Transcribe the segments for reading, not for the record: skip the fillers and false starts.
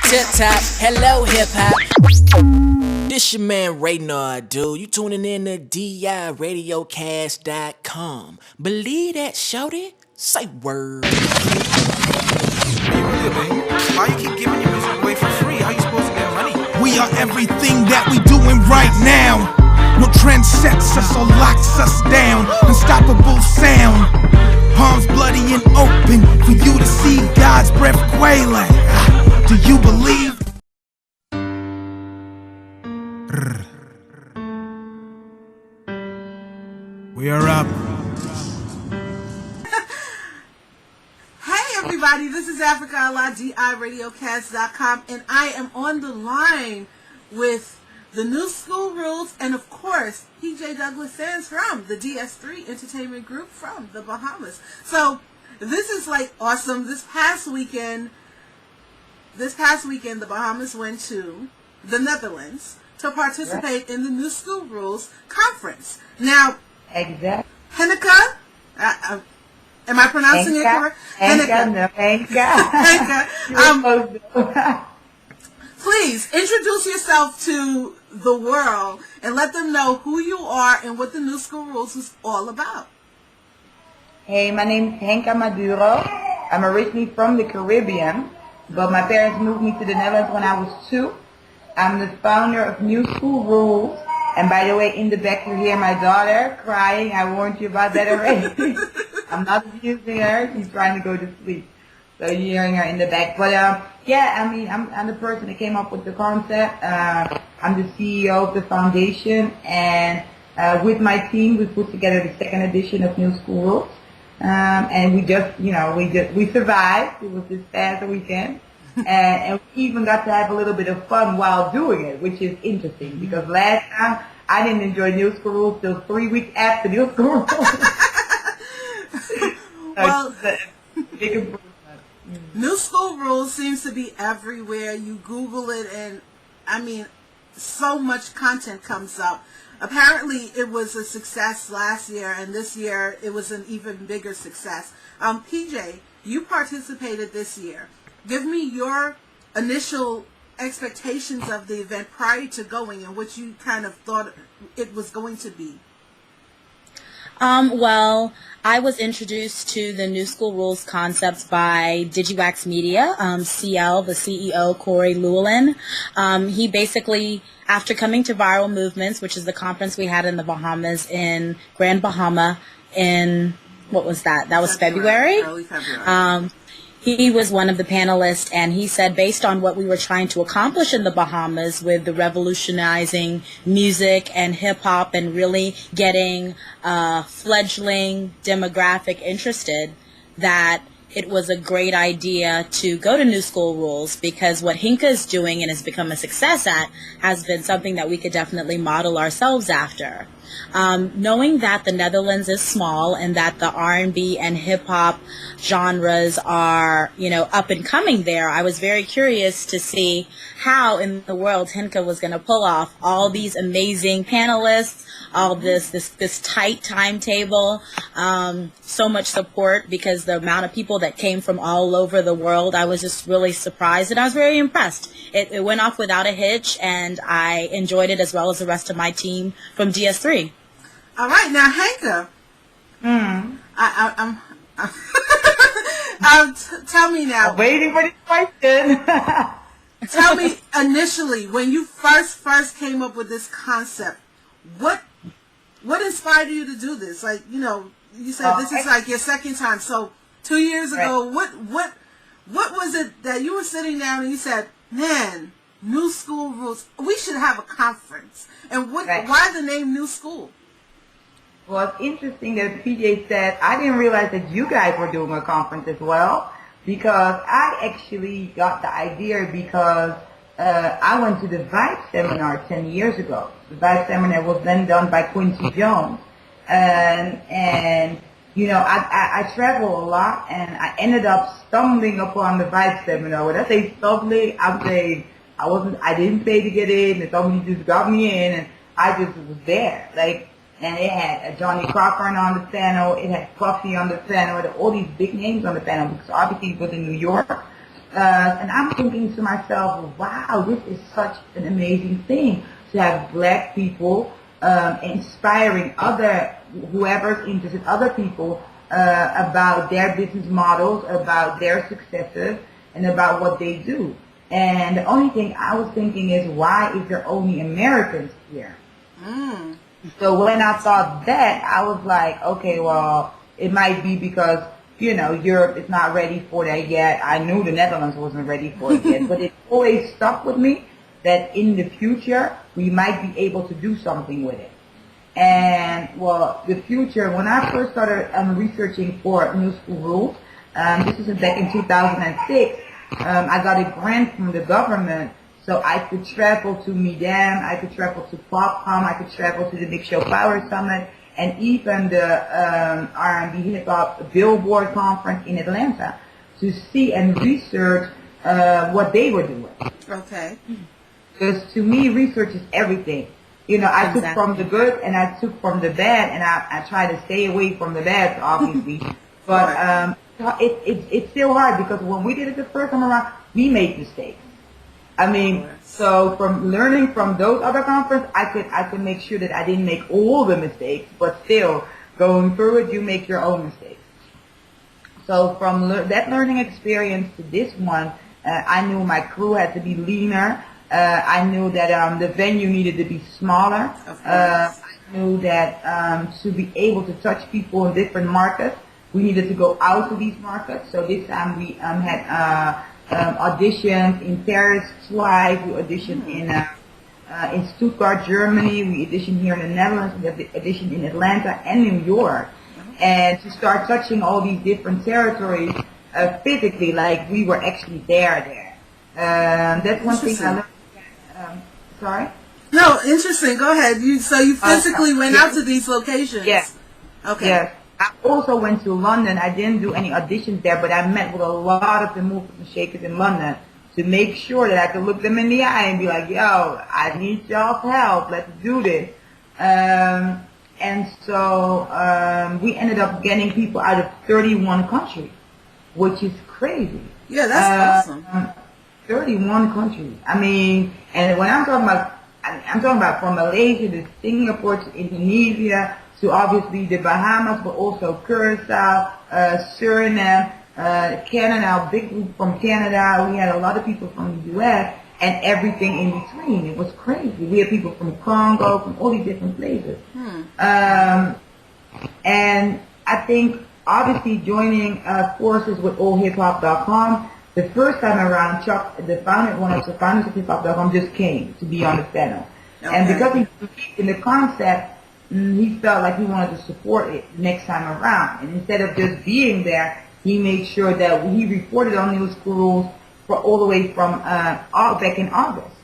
Tip top, hello hip hop. This your man Raynard, dude. You tuning in to DIRadioCast.com. Believe that, shouty? Say word. Why you keep giving your music away for free? How you supposed to get money? We are everything that we doing right now. No trend sets us or locks us down. Unstoppable sound. Palms bloody and open for you to see God's breath quailing. Do you believe? We are up. Hey everybody, this is Africa Allah, DIRadioCast.com, and I am on the line with the new Skool Rules, and of course, PJ Douglas Sands from the DS3 Entertainment Group from the Bahamas. So, this is like awesome. This past weekend, the Bahamas went to the Netherlands to participate in the new Skool Rules Conference. Now, exactly. Henca, am I pronouncing it correct? Henca. Henca. Please introduce yourself to the world and let them know who you are and what the new Skool Rules is all about. Hey, my name is Henca.maduro. I'm originally from the Caribbean, but my parents moved me to the Netherlands when I was 2. I'm the founder of New Skool Rules. And by the way, in the back you hear my daughter crying. I warned you about that already. I'm not abusing her. She's trying to go to sleep. So you're hearing her in the back. But yeah, I mean, I'm the person that came up with the concept. I'm the CEO of the foundation. And with my team, we put together the 2nd edition of New Skool Rules. And we just, we survived. It was this past weekend. And we even got to have a little bit of fun while doing it, which is interesting because last time I didn't enjoy New Skool Rules till 3 weeks after New Skool Rules. Well, big improvement. New Skool Rules seems to be everywhere. You Google it, and I mean, so much content comes up. Apparently, it was a success last year, and this year it was an even bigger success. PJ, you participated this year. Give me your initial expectations of the event prior to going and what you kind of thought it was going to be. Well, I was introduced to the New Skool Rules concepts by DigiWax Media, CL, the CEO, Corey Llewellyn. He basically, after coming to Viral Movements, which is the conference we had in the Bahamas in Grand Bahama in, what was that? That was February? Early February. He was one of the panelists, and he said based on what we were trying to accomplish in the Bahamas with the revolutionizing music and hip-hop and really getting a fledgling demographic interested, that it was a great idea to go to New Skool Rules because what Henca is doing and has become a success at has been something that we could definitely model ourselves after. Knowing that the Netherlands is small and that the R&B and hip-hop genres are, up and coming there, I was very curious to see how in the world Henca was going to pull off all these amazing panelists, all this tight timetable, so much support because the amount of people that came from all over the world, I was just really surprised and I was very impressed. It went off without a hitch and I enjoyed it as well as the rest of my team from DS3. All right, now Henca, tell me now. I'm waiting for the question. Tell me initially when you first came up with this concept, what inspired you to do this? Like, you said this is like your 2nd time. So 2 years ago, what was it that you were sitting down and you said, man, New Skool Rules, we should have a conference. And why the name New Skool? Well, it's interesting that PJ said, I didn't realize that you guys were doing a conference as well, because I actually got the idea because I went to the Vibe seminar 10 years ago. The Vibe seminar was then done by Quincy Jones. And I travel a lot, and I ended up stumbling upon the Vibe seminar. When I say stumbling, I'm saying I didn't pay to get in, and somebody just got me in, and I just was there. And it had Johnny Cochran on the panel, it had Puffy on the panel, it had all these big names on the panel, because obviously it was in New York. And I'm thinking to myself, wow, this is such an amazing thing to have black people inspiring whoever's interested, other people about their business models, about their successes, and about what they do. And the only thing I was thinking is, why is there only Americans here? So when I thought that, I was like, okay, well, it might be because, Europe is not ready for that yet. I knew the Netherlands wasn't ready for it yet, but it always stuck with me that in the future, we might be able to do something with it. And, well, the future, when I first started researching for New School Rules, this was back in 2006, I got a grant from the government, so I could travel to Midam, I could travel to PopCom, I could travel to the Big Show Power Summit, and even the R&B Hip Hop Billboard Conference in Atlanta to see and research what they were doing. Okay. Because to me, research is everything. I took from the good and I took from the bad, and I try to stay away from the bad, obviously. But it's still hard, because when we did it the first time around, we made mistakes. I mean, so from learning from those other conferences, I could make sure that I didn't make all the mistakes, but still, going through it, you make your own mistakes. So from that learning experience to this one, I knew my crew had to be leaner. I knew that the venue needed to be smaller. I knew that to be able to touch people in different markets, we needed to go out to these markets. So this time we had auditions in Paris twice. We auditioned in Stuttgart, Germany. We auditioned here in the Netherlands. We auditioned in Atlanta and New York. And to start touching all these different territories physically, like we were actually there. That's one thing I learned. Sorry? No, interesting. Go ahead. So you physically went out to these locations? Yes. Okay. Yes. I also went to London. I didn't do any auditions there, but I met with a lot of the movers and shakers in London to make sure that I could look them in the eye and be like, yo, I need y'all's help. Let's do this. And so we ended up getting people out of 31 countries, which is crazy. Yeah, that's awesome. 31 countries. I mean, and when I'm talking about from Malaysia to Singapore to Indonesia to obviously the Bahamas, but also Curacao, Suriname, Canada, a big group from Canada. We had a lot of people from the U.S. and everything in between. It was crazy. We had people from Congo, from all these different places. And I think obviously joining forces with allhiphop.com, the first time around, Chuck, one of the founders of hiphop.com, just came to be on the panel. Okay. And because he believed in the concept, he felt like he wanted to support it next time around. And instead of just being there, he made sure that he reported on New School Rules for all the way from back in August.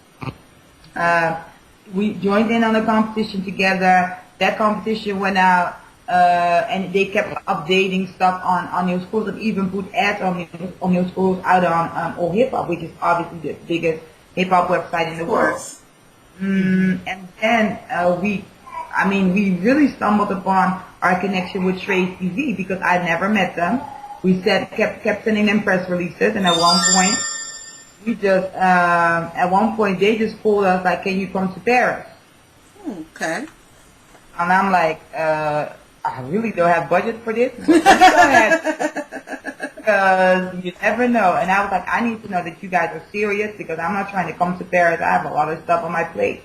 We joined in on the competition together. That competition went out, and they kept updating stuff on New Schools, and even put ads on New Schools out on All Hip Hop, which is obviously the biggest hip hop website in the world. And then we really stumbled upon our connection with Trace TV, because I never met them. We kept sending them press releases, and at one point they just called us like, "Can you come to Paris?" Okay. And I'm like, I really don't have budget for this, but let's go ahead, because you never know. And I was like, I need to know that you guys are serious, because I'm not trying to come to Paris. I have a lot of stuff on my plate.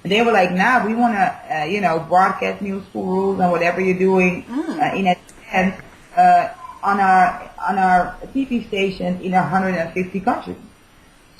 And they were like, nah, we want to, broadcast New School Rules and whatever you're doing in advance on our TV stations in 150 countries.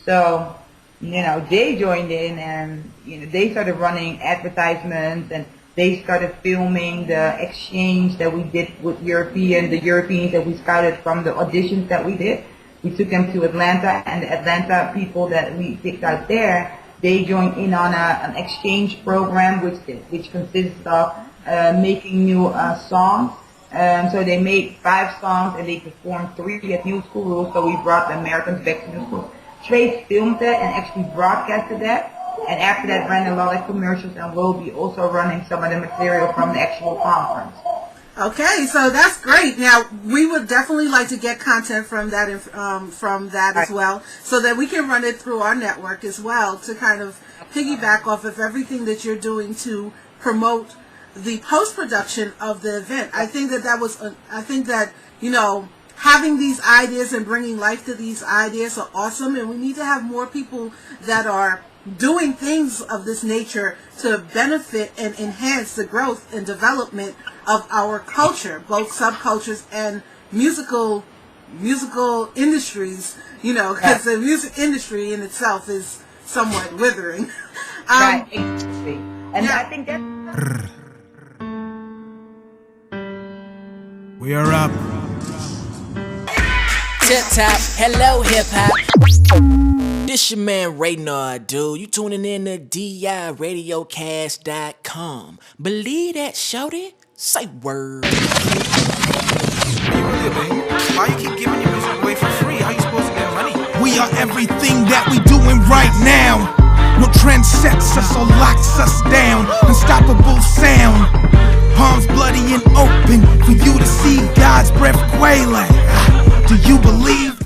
So, they joined in, and they started running advertisements, and they started filming the exchange that we did with the Europeans that we scouted from the auditions that we did. We took them to Atlanta, and the Atlanta people that we picked out there, they joined in on an exchange program, which consists of making new songs. So they made 5 songs, and they performed 3 at New School Rules. So we brought the Americans back to New School. Trace filmed that and actually broadcasted that. And after that, ran a lot of commercials, and will be also running some of the material from the actual conference. Okay, so that's great. Now we would definitely like to get content from that as well, so that we can run it through our network as well to kind of piggyback off of everything that you're doing to promote the post-production of the event. I think that having these ideas and bringing life to these ideas are awesome, and we need to have more people that are doing things of this nature to benefit and enhance the growth and development of our culture, both subcultures and musical industries, because the music industry in itself is somewhat withering. Right, exactly. And I think that's... We are up. Tip top, hello hip hop. This your man Raynard, dude. You tuning in to DIRadioCast.com. Believe that, shouty? Say word. Are you really a babe? Why you keep giving your music away for free? How you supposed to get money? We are everything that we doing right now. No trend sets us or locks us down. Unstoppable sound. Palms bloody and open for you to see God's breath quailing. Do you believe?